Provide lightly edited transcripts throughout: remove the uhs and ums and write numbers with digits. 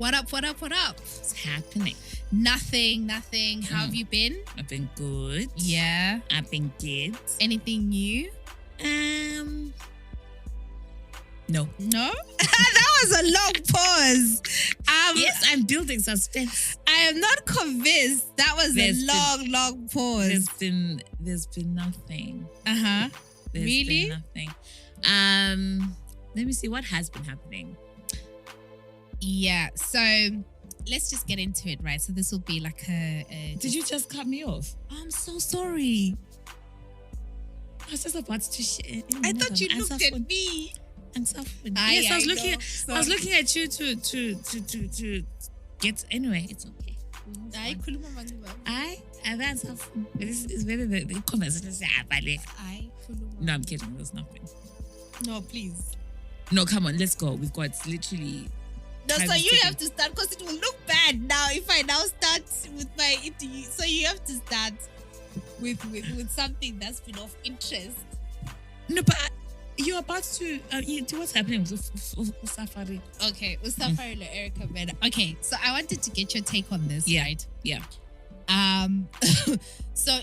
What up? What's happening? Nothing. How have you been? I've been good. Yeah. I've been good. Anything new? No. No? That was a long pause. Yes, I'm building suspense. I am not convinced. That was long pause. There's been nothing. There's Really? been nothing. Let me see what has been happening. Yeah. So let's just get into it, right? So this will be like a Did you just cut me off? I'm so sorry. I was just about to share. I thought you looked at me. And suffering. Yes, I was looking at you to get. Anyway, it's okay. That's suffering. This is very the conversation. No, I'm kidding. There's nothing. No, please. No, come on, let's go. We've got literally. No, so you have to start because it will look bad now if I now start with my interview. So you have to start with something that's been of interest. No, but you're about to what's happening with Safaree. Okay, with Safaree and Erica Ben. Okay, so I wanted to get your take on this, right? Yeah. So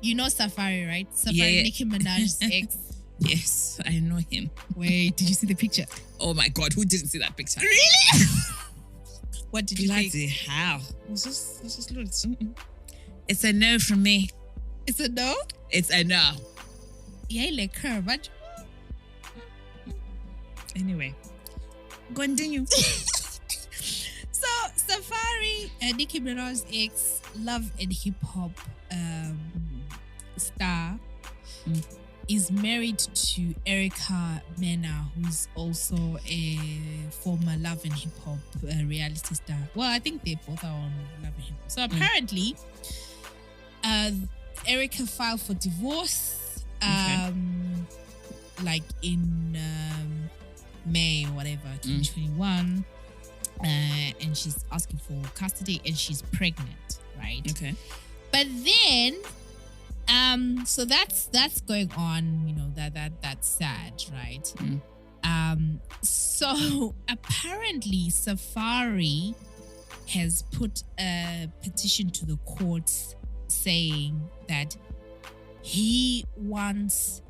you know Safaree, right? Safaree, Nicki Minaj's ex. Yes, I know him. Wait, did you see the picture? Oh my God, who didn't see that picture? Really? What did you think? Bloody hell. It's just looks. It's a no from me. It's a no? It's a no. Yeah, like her, but anyway, continue. So Safaree, Nicki Minaj's ex, love and hip hop star, is married to Erica Mena, who's also a former Love and Hip Hop reality star. Well, I think they both are on Love and Hip Hop. So apparently, Erica filed for divorce, like in May or whatever, 2021, and she's asking for custody, and she's pregnant, right? Okay. But then. So that's going on, you know, that's sad, right? So apparently Safaree has put a petition to the courts saying that he wants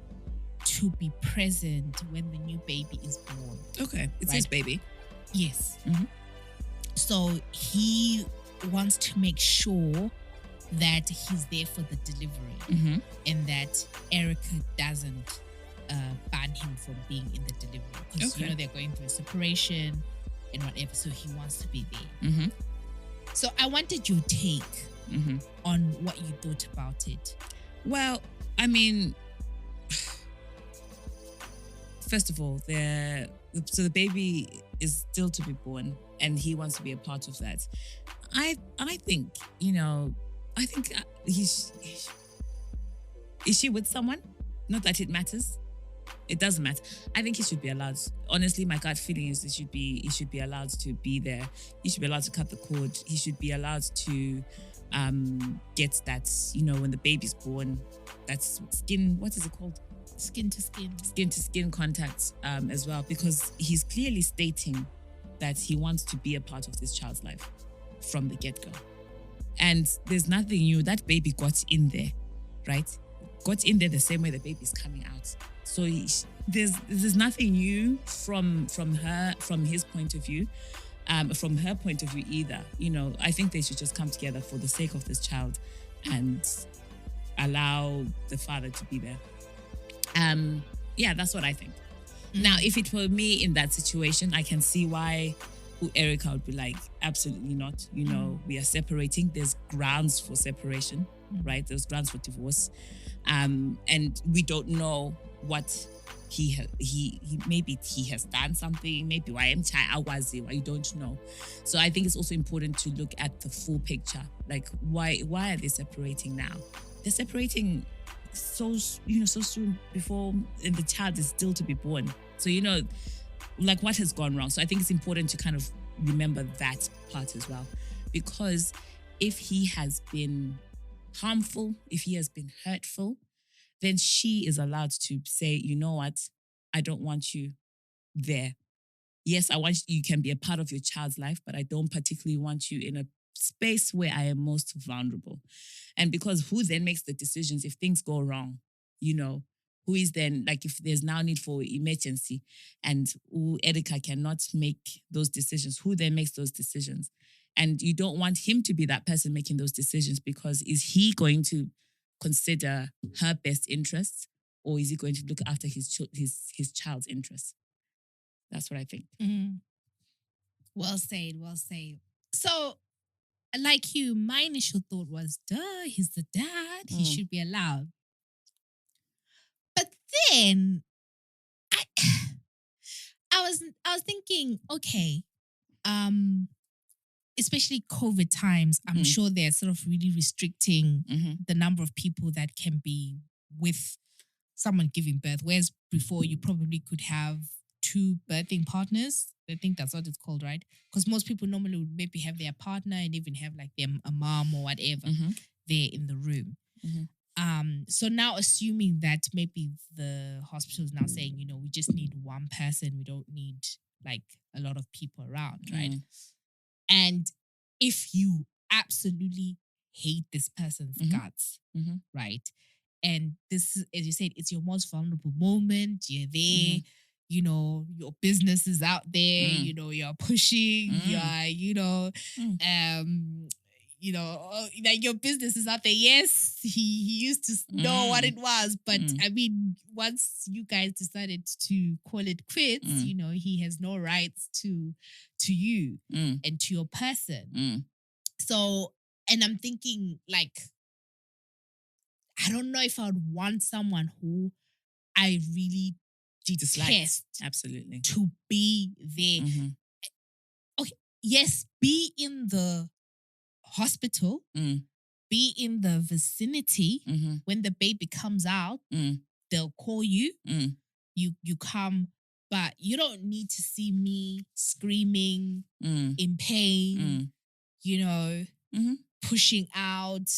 to be present when the new baby is born. Okay, it's his baby. Yes. So he wants to make sure that he's there for the delivery and that Erica doesn't ban him from being in the delivery because you know they're going through a separation and whatever, so he wants to be there. So I wanted your take on what you thought about it. Well, I mean, first of all, so the baby is still to be born and he wants to be a part of that. I think, you know, is she with someone? Not that it matters. It doesn't matter. I think he should be allowed. Honestly, my gut feeling is he should be allowed to be there. He should be allowed to cut the cord. He should be allowed to get that, you know, when the baby's born, that's skin, what is it called? Skin to skin. Skin to skin contact as well, because he's clearly stating that he wants to be a part of this child's life from the get-go. And there's nothing new. That baby got in there, right? Got in there the same way the baby's coming out. So there's nothing new from his point of view, from her point of view either. You know, I think they should just come together for the sake of this child and allow the father to be there. Yeah, that's what I think. Now, if it were me in that situation, I can see why Erica would be like, absolutely not. You know, we are separating. There's grounds for separation, right? There's grounds for divorce. And we don't know what he maybe he has done something. Maybe why you don't know. So I think it's also important to look at the full picture. Like, why are they separating now? They're separating so soon before, and the child is still to be born. So, you know, like, what has gone wrong? So I think it's important to kind of remember that part as well. Because if he has been harmful, if he has been hurtful, then she is allowed to say, you know what, I don't want you there. yes, I want you can be a part of your child's life, but I don't particularly want you in a space where I am most vulnerable. And because who then makes the decisions if things go wrong, you know, who is then, like, if there's now need for emergency and Erica cannot make those decisions, who then makes those decisions? And you don't want him to be that person making those decisions, because is he going to consider her best interests, or is he going to look after his child's interests? That's what I think. Mm. Well said, well said. So, like you, my initial thought was, duh, he's the dad. He should be allowed. But then I I was thinking, okay, especially COVID times, I'm sure they're sort of really restricting the number of people that can be with someone giving birth. Whereas before you probably could have 2 birthing partners. I think that's what it's called, right? Because most people normally would maybe have their partner and even have like a mom or whatever there in the room. So now assuming that maybe the hospital is now saying, you know, we just need one person, we don't need like a lot of people around, right? And if you absolutely hate this person's guts, right? And this is, as you said, it's your most vulnerable moment. You're there, you know, your business is out there, you know, you're pushing, you're, like your business is out there. Yes, he used to know what it was, but I mean, once you guys decided to call it quits, you know, he has no rights to you and to your person. So, and I'm thinking, like, I don't know if I would want someone who I really detest absolutely to be there. Okay, yes, be in the hospital, be in the vicinity. When the baby comes out, they'll call you. You come, but you don't need to see me screaming in pain, you know, pushing out.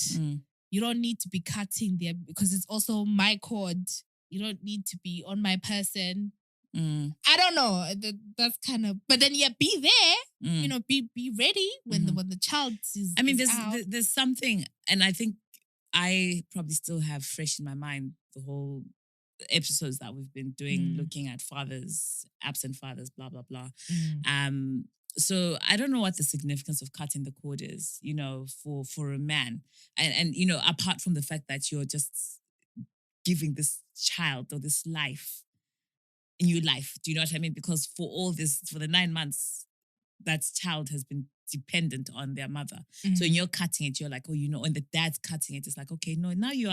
You don't need to be cutting there because it's also my cord. You don't need to be on my person. I don't know. That's kind of, but then be there. You know, be ready when the child is. I mean, is out. there's something, and I think I probably still have fresh in my mind the whole episodes that we've been doing, looking at fathers, absent fathers, blah blah blah. So I don't know what the significance of cutting the cord is, you know, for a man, and you know, apart from the fact that you're just giving this child or this life new life. Do you know what I mean? Because for all this, for the 9 months, that child has been dependent on their mother. So when you're cutting it, you're like, oh, you know, and the dad's cutting it, it's like, okay, no, now you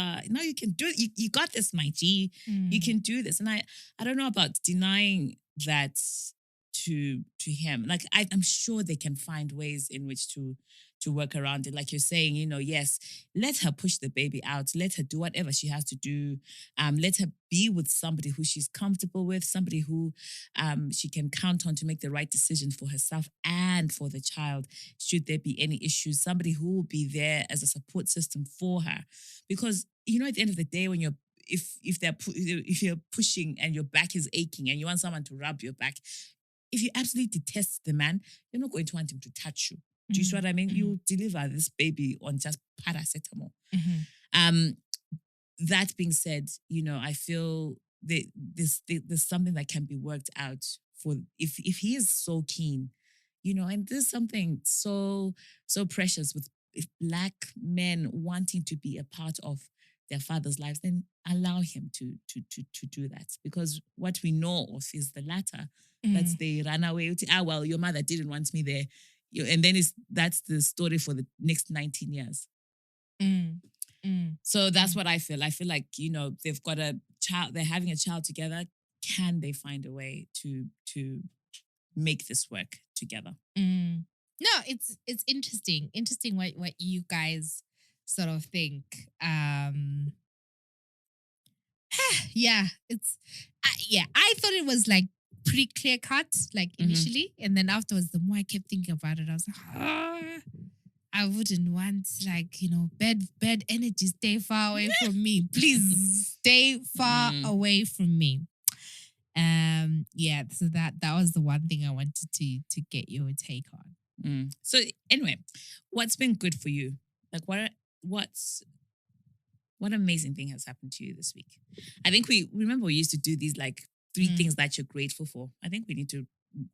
can do it. You got this, my G. You can do this. And I don't know about denying that to him. Like, I'm sure they can find ways in which to work around it. Like you're saying, you know, yes, let her push the baby out. Let her do whatever she has to do. Let her be with somebody who she's comfortable with, somebody who she can count on to make the right decision for herself and for the child, should there be any issues. Somebody who will be there as a support system for her. Because, you know, at the end of the day, when if you're pushing and your back is aching and you want someone to rub your back, if you absolutely detest the man, you're not going to want him to touch you. Do you see what I mean? You'll deliver this baby on just paracetamol. That being said, you know, I feel there's something that can be worked out for if he is so keen, you know, and there's something so precious with Black men wanting to be a part of their father's lives, then allow him to do that. Because what we know of is the latter. That's they run away. Well, your mother didn't want me there. And then that's the story for the next 19 years. So that's what I feel. I feel like, you know, they've got a child, they're having a child together. Can they find a way to make this work together? No, it's interesting. Interesting what you guys sort of think. Yeah, I thought it was like pretty clear cut, like initially, and then afterwards, the more I kept thinking about it, I was like, I wouldn't want, like, you know, bad energy. Stay far away from me, please. Stay far away from me. Yeah, so that was the one thing I wanted to get your take on. So anyway, what's been good for you? Like what amazing thing has happened to you this week? I think we remember we used to do these like 3 things that you're grateful for. I think we need to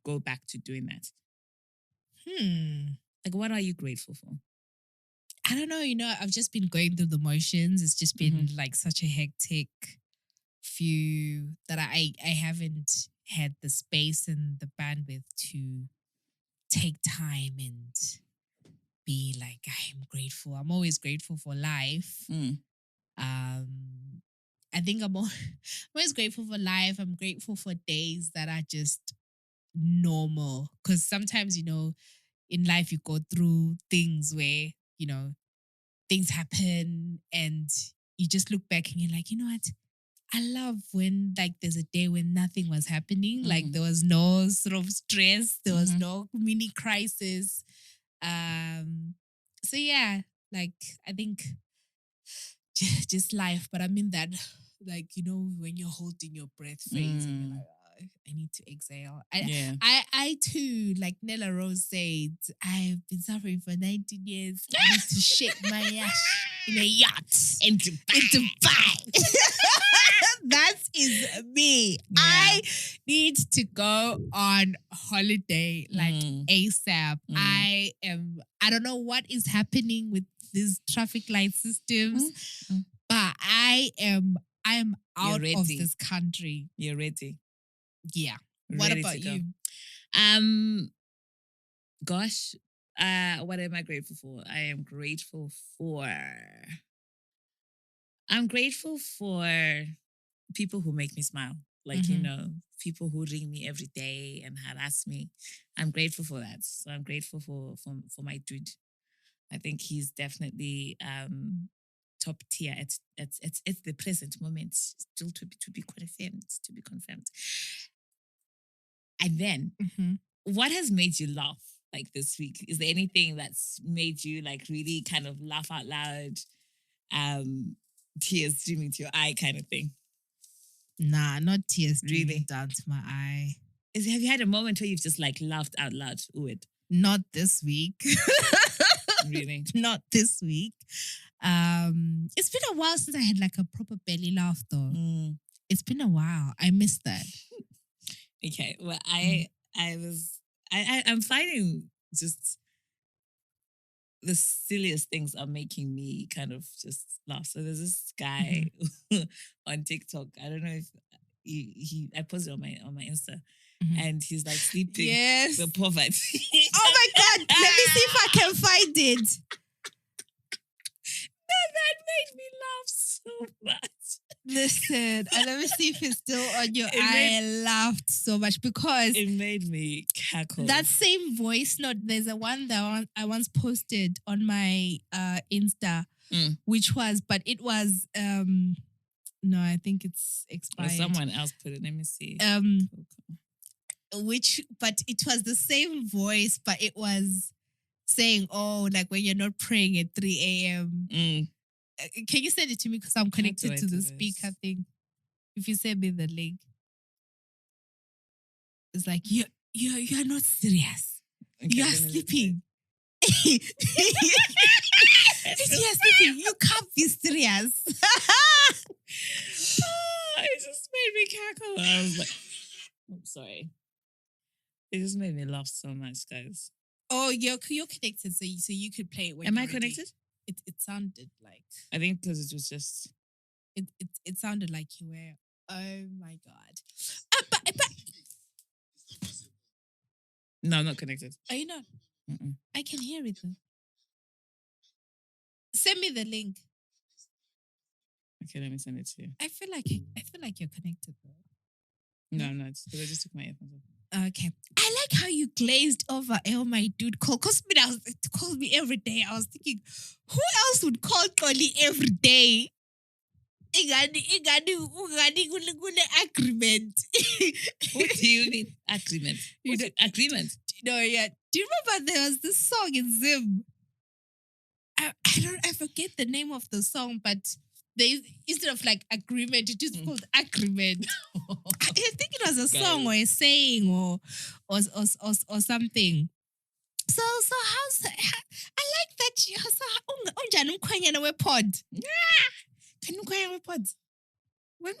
go back to doing that. Like, what are you grateful for? I don't know. I've just been going through the motions. It's just been like such a hectic few that I haven't had the space and the bandwidth to take time and be like, I'm grateful. I'm always grateful for life. I think I'm always grateful for life. I'm grateful for days that are just normal. Because sometimes, in life you go through things where, things happen and you just look back and you're like, you know what? I love when like there's a day when nothing was happening. Like there was no sort of stress. There was no mini crisis. So yeah, like I think just life. But I mean that, like, when you're holding your breath phase and you're like, oh, I need to exhale. I too, like Nella Rose said, I've been suffering for 19 years. I need to shake my ass in a yacht in Dubai. That is me. Yeah. I need to go on holiday like ASAP. I don't know what is happening with these traffic light systems, but I am out of this country. You're ready. Yeah. What Ready about you? Gosh, what am I grateful for? I'm grateful for people who make me smile. Like, people who ring me every day and harass me. I'm grateful for that. So I'm grateful for my dude. I think he's definitely top tier at the present moment. Still to be confirmed. And then, what has made you laugh like this week? Is there anything that's made you like really kind of laugh out loud? Tears streaming to your eye kind of thing? Nah, not tears streaming down to my eye. Have you had a moment where you've just like laughed out loud? Not this week. Really? Not this week. It's been a while since I had like a proper belly laugh though. It's been a while. I missed that. Okay. Well, I'm finding just the silliest things are making me kind of just laugh. So there's this guy on TikTok. I don't know if I posted on my Insta, and he's like sleeping. Yes. The poverty. Oh my God! Let me see if I can find it. That made me laugh so much. Listen, and let me see if it's still on your eye. I laughed so much because it made me cackle. That same voice note, there's a one that I once posted on my Insta, which was, but it was no, I think it's expired. Or someone else put it. Let me see. But it was the same voice, but it was saying, oh, like when you're not praying at 3 a.m. Can you send it to me because I'm connected to the speaker thing? If you send me the link, it's like you're not serious. Okay, you are sleeping. You're sleeping. You can't be serious. It just made me cackle. I was like, I'm sorry. It just made me laugh so much, guys. Oh, you're connected, so you could play it when Am I connected? It sounded like, I think because it was just it sounded like you were. Oh my God! But no, I'm not connected. Are you not? I can hear it though. Send me the link. Okay, let me send it to you. I feel like you're connected though. No, I'm not. Because I just took my earphones off. Okay. I like how you glazed over my dude call. Because it calls me every day. I was thinking, who else would call Xolie every day? Agreement. What do you mean agreement? Agreement? No, yeah. Do you remember there was this song in Zim? I forget the name of the song, but they instead of like agreement, it is called agreement. I think it was a song or a saying or something. So I like that you unjani umkhwenyana we-pod. Can you go with pod? When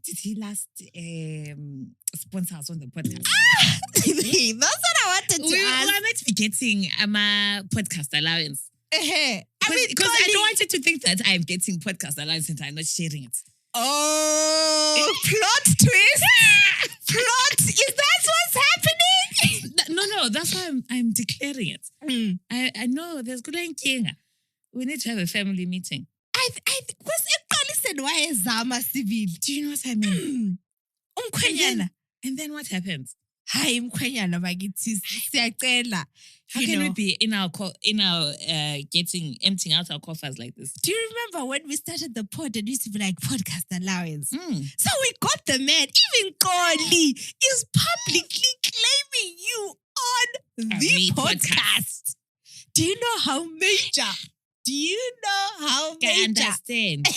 did he last sponsor us on the podcast? That's what I wanted to ask. We're meant to be getting a podcast allowance. I mean, because I don't want you to think that I'm getting podcast allowance and I'm not sharing it. Oh, plot twist! Plot, is that what's happening? No, that's why I'm declaring it. I know there's good king. We need to have a family meeting. I listen, why is Zama civil? Do you know what I mean? And then what happens? Hi, mkhwenyana bakithi siyacela. How can we be in our emptying out our coffers like this? Do you remember when we started the pod and used to be like podcast allowance? So we got the man. Even Xolie is publicly claiming you on the podcast. Do you know how major? Do you know how major? I understand.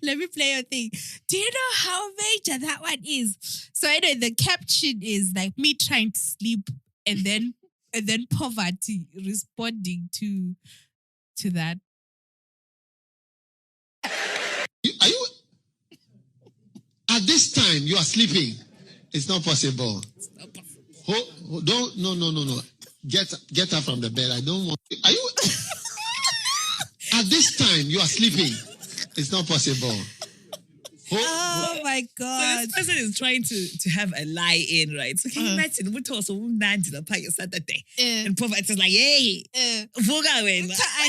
Let me play your thing. Do you know how major that one is? So anyway, the caption is like me trying to sleep and then poverty responding to that. Are you at this time you are sleeping? It's not possible. It's not possible. Don't no. Get up from the bed. I don't want. Are you at this time you are sleeping? It's not possible. Oh my God. So this person is trying to have a lie in, right? So can you imagine what also Saturday? And poverty is like, hey, are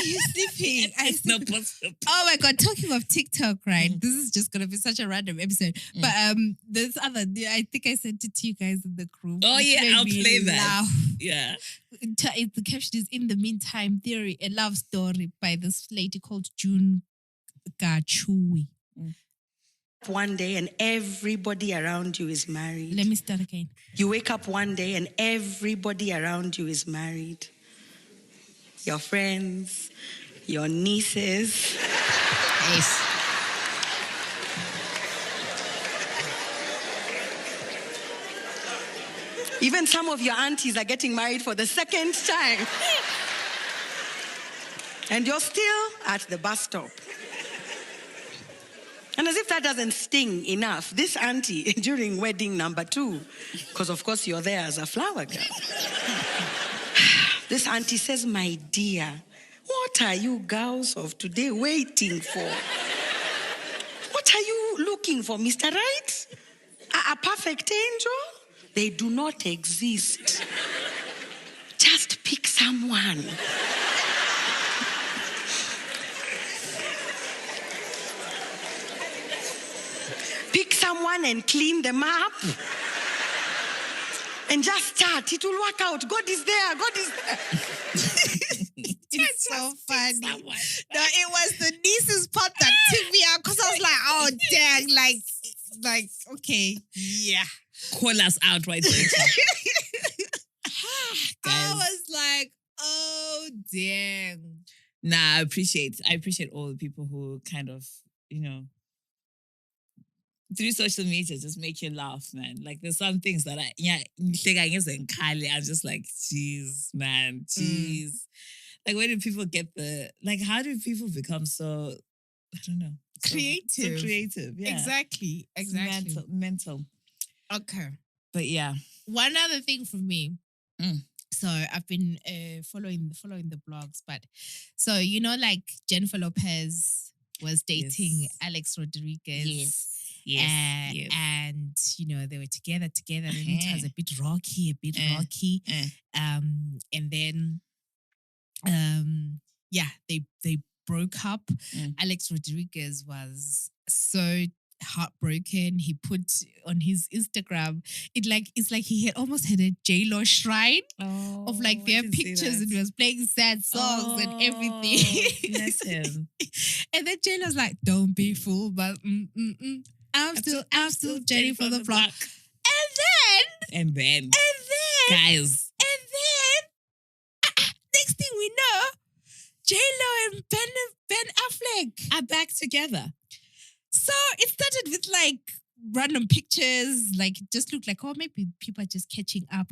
you sleeping? It's not possible. Oh my God, talking of TikTok, right? This is just gonna be such a random episode. But there's I think I sent it to you guys in the group. Oh yeah, I'll play that. Laugh. Yeah. The caption is "In the Meantime Theory, a love story" by this lady called June Gachui. One day and everybody around you is married. Let me start again. You wake up one day and everybody around you is married. Your friends, your nieces. Yes. Even some of your aunties are getting married for the second time. And you're still at the bus stop. And as if that doesn't sting enough, this auntie, during wedding number 2, because of course you're there as a flower girl, this auntie says, my dear, what are you girls of today waiting for? What are you looking for, Mr. Right? A perfect angel? They do not exist. Just pick someone. Pick someone and clean them up. And just start. It will work out. God is there. God is there. It's so funny. No, it was the niece's part that took me out because I was like, oh, dang. Like, okay. Yeah. Call us out right there. I was like, oh, dang. Nah, I appreciate all the people who kind of, through social media, just make you laugh, man. Like, there's some things that I'm just like, jeez, man, jeez. Like, where do people get how do people become so, I don't know. Creative. So creative, yeah. Exactly. Mental. Okay. But yeah. One other thing for me. So I've been following the blogs, but so, like Jennifer Lopez was dating Alex Rodriguez. Yes. And they were together, and it was a bit rocky. And then they broke up. Alex Rodriguez was so heartbroken. He put on his Instagram, it's like he had almost had a J-Lo shrine of like their pictures, and he was playing sad songs and everything. Bless him. And then J-Lo's like, don't be fooled, but I'm still Jenny for the block. And then guys. next thing we know, J-Lo and Ben Affleck are back together. So it started with like random pictures, like it just looked like, oh, maybe people are just catching up.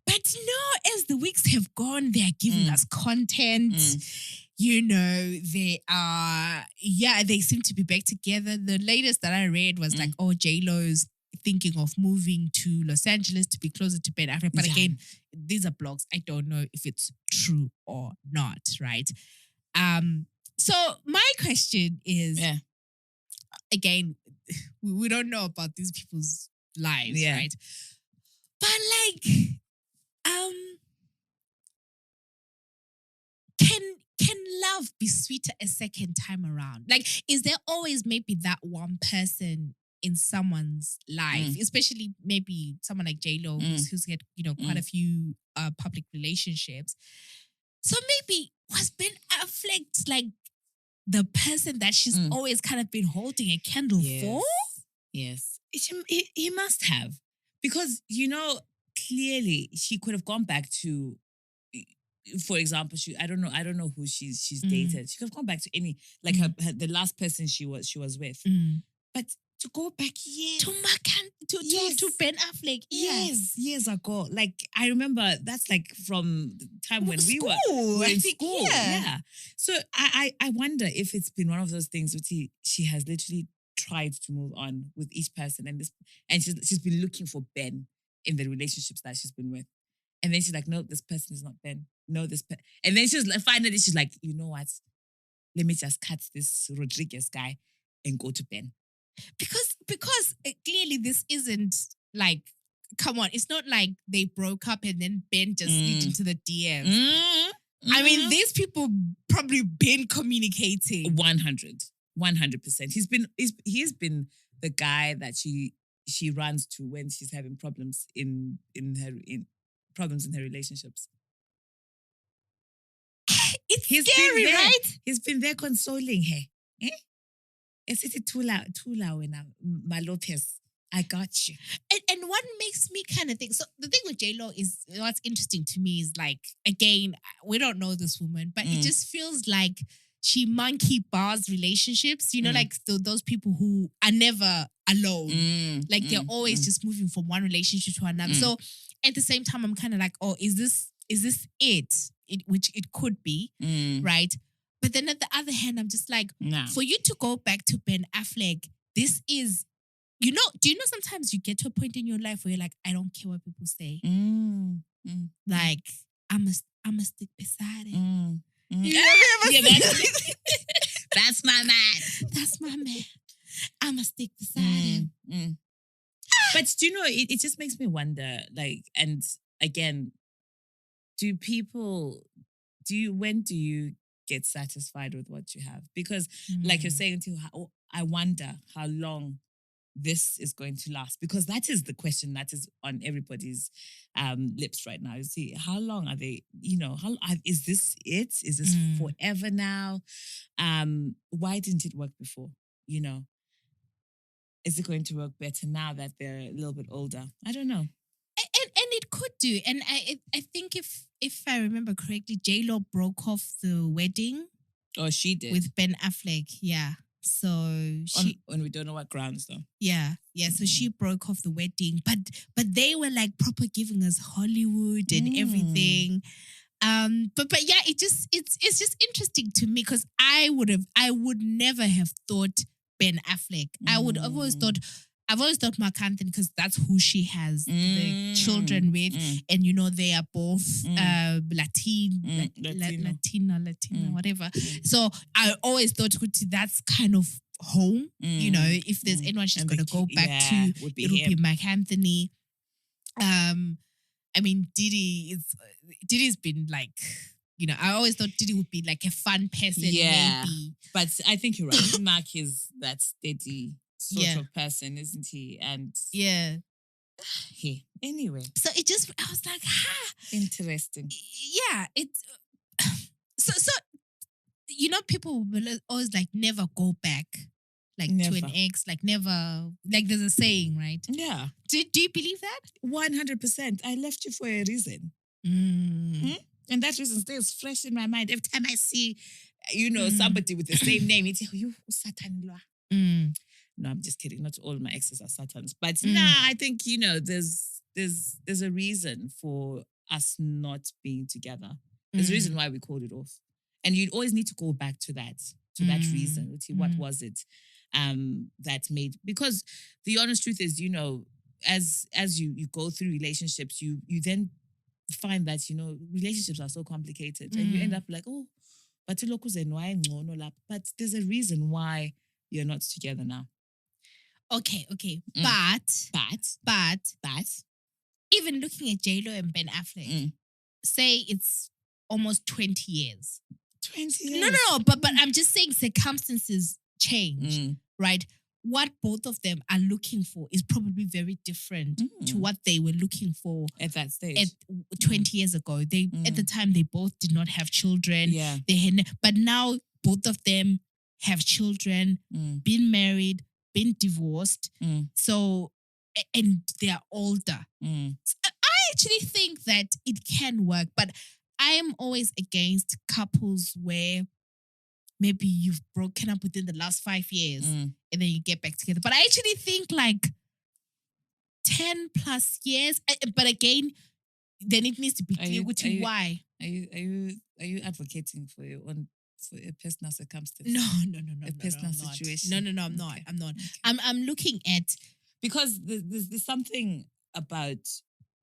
But no, as the weeks have gone, they are giving us content. You know, they seem to be back together. The latest that I read was like, oh, J-Lo's thinking of moving to Los Angeles to be closer to Ben Affleck. But again, these are blogs. I don't know if it's true or not, right? So my question is, again, we don't know about these people's lives, right? But like, can love be sweeter a second time around? Like, is there always maybe that one person in someone's life, especially maybe someone like J-Lo who's had, quite a few public relationships? So maybe was Ben Affleck like the person that she's always kind of been holding a candle for? Yes. He must have. Because, clearly she could have gone back to, for example, I don't know who she's dated. She could have gone back to any, like the last person she was with. But to go back to Ben Affleck. Years ago. Like, I remember that's like from the time when we were in school. Yeah. So I wonder if it's been one of those things where she has literally tried to move on with each person and she's been looking for Ben in the relationships that she's been with. And then she's like, no, this person is not Ben. No, and then finally she's like, you know what? Let me just cut this Rodriguez guy and go to Ben. Because clearly this isn't like, come on, it's not like they broke up and then Ben just slid into the DMs. I mean, these people probably been communicating. 100%. He's been the guy that she runs to when she's having problems in her relationships. It's scary, right? He's been there consoling her. It's tula wena, my Lopez. I got you. And what makes me kind of think, so the thing with J-Lo is, what's interesting to me is like, again, we don't know this woman, but it just feels like she monkey bars relationships, like those people who are never alone. Like they're always just moving from one relationship to another. So at the same time, I'm kind of like, oh, is this it? Which it could be, right? But then at the other hand, I'm just like, for you to go back to Ben Affleck, this is, do you know sometimes you get to a point in your life where you're like, I don't care what people say. Like, I'm a stick beside it. That's my man. That's my man. I'm a stick beside him. But it just makes me wonder, like, and again, when do you get satisfied with what you have? Because like you're saying too, I wonder how long this is going to last, because that is the question that is on everybody's lips right now. You see, how long are they, is this it? Is this forever now? Why didn't it work before? Is it going to work better now that they're a little bit older? I don't know. And it could do. And I think if I remember correctly, J-Lo broke off the wedding. Oh, she did. With Ben Affleck, yeah. So she... And we don't know what grounds though. Yeah. So she broke off the wedding. But they were like proper giving us Hollywood and everything. But yeah, it's just interesting to me because I would never have thought Ben Affleck. I've always thought Mark Anthony, because that's who she has the children with, and they are both Latina, whatever. So I always thought that's kind of home. If there's anyone she's gonna go back to, it would be Mark Anthony. I mean, Didi's been like, I always thought Didi would be like a fun person, maybe. But I think you're right. Mark is that steady sort of person, isn't he? And anyway. So I was like, interesting. Yeah, it's so people will always like never go back, like never. To an ex, like never, like there's a saying, right? Yeah. Do you believe that? 100%. I left you for a reason. And that reason stays fresh in my mind. Every time I see, somebody with the same name, it's you, Satan. No, I'm just kidding. Not all my exes are Satans. But I think, there's a reason for us not being together. There's a reason why we called it off. And you'd always need to go back to that reason. What was it that made, because the honest truth is, as you go through relationships, you then find that, relationships are so complicated and you end up like, oh, but there's a reason why you're not together now. Okay. But even looking at J-Lo and Ben Affleck, say it's almost 20 years. 20 years? No, but I'm just saying circumstances change, right? What both of them are looking for is probably very different to what they were looking for at that stage. 20 years ago. They at the time they both did not have children. Yeah. But now both of them have children, been married, been divorced. So, and they are older. So I actually think that it can work, but I am always against couples where maybe you've broken up within the last 5 years and then you get back together. But I actually think like 10 plus years. But again, then it needs to be clear why. Are you advocating for your own, for a personal circumstance? No. A personal situation. No, I'm not. I'm not. I'm looking at, because there's something about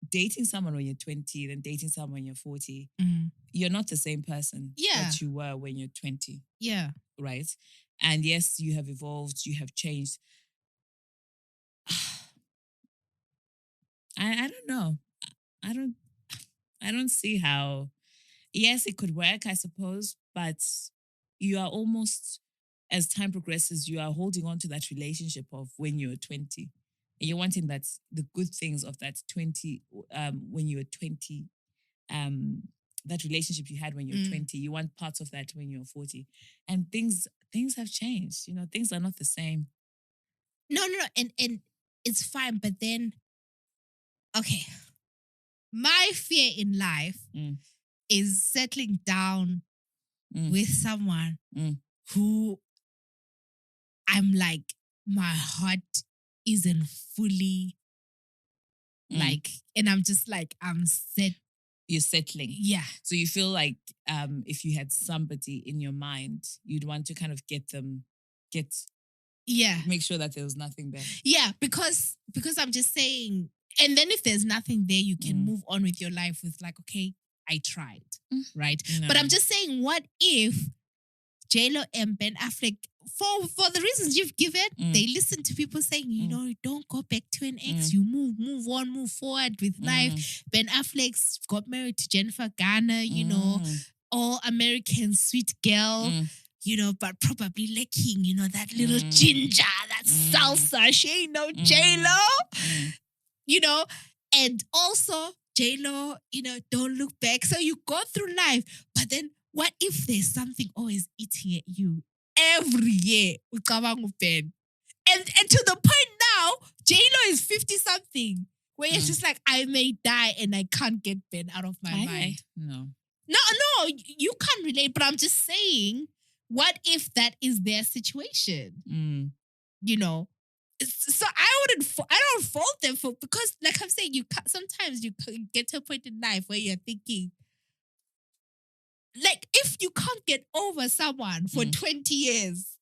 dating someone when you're 20 then dating someone when you're 40. You're not the same person that you were when you're 20. Yeah. Right? And yes, you have evolved, you have changed. I don't know. I don't see how. Yes, it could work, I suppose, but you are almost, as time progresses, you are holding on to that relationship of when you were 20. And you're wanting that, the good things of that 20, when you were 20, that relationship you had when you were 20. You want parts of that when you're 40. And things have changed. Things are not the same. No. And it's fine. But then, okay, my fear in life is settling down with someone who I'm like, my heart isn't fully like, and I'm just like, I'm set. You're settling. Yeah. So you feel like if you had somebody in your mind, you'd want to kind of make sure that there was nothing there. Yeah, because I'm just saying, and then if there's nothing there, you can move on with your life with like, okay, I tried, right? No. But I'm just saying, what if J-Lo and Ben Affleck, for the reasons you've given, they listen to people saying, don't go back to an ex. You move on, move forward with life. Ben Affleck's got married to Jennifer Garner, all American sweet girl, but probably lacking, that little ginger, that salsa. She ain't no J-Lo, and also J-Lo, don't look back. So you go through life, but then what if there's something always eating at you every year? Ben. And to the point now, J-Lo is 50-something, where it's just like, I may die and I can't get Ben out of my mind. No, you can't relate, but I'm just saying, what if that is their situation? So I don't fault them because like I'm saying, sometimes you get to a point in life where you're thinking, like, if you can't get over someone for 20 years.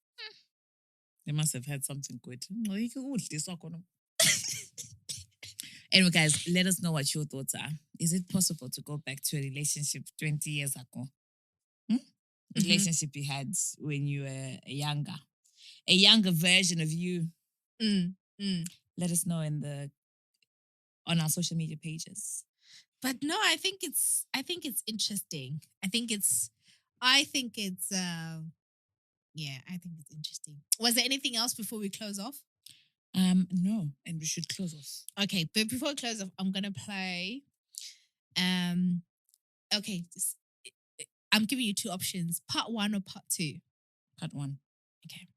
They must have had something good. Anyway, guys, let us know what your thoughts are. Is it possible to go back to a relationship 20 years ago? A relationship you had when you were a younger version of you? Let us know on our social media pages. But no, I think it's interesting. I think it's interesting. Was there anything else before we close off? No, and we should close off. Okay, but before we close off, I'm gonna play. Okay, I'm giving you two options: part 1 or part 2. Part 1. Okay.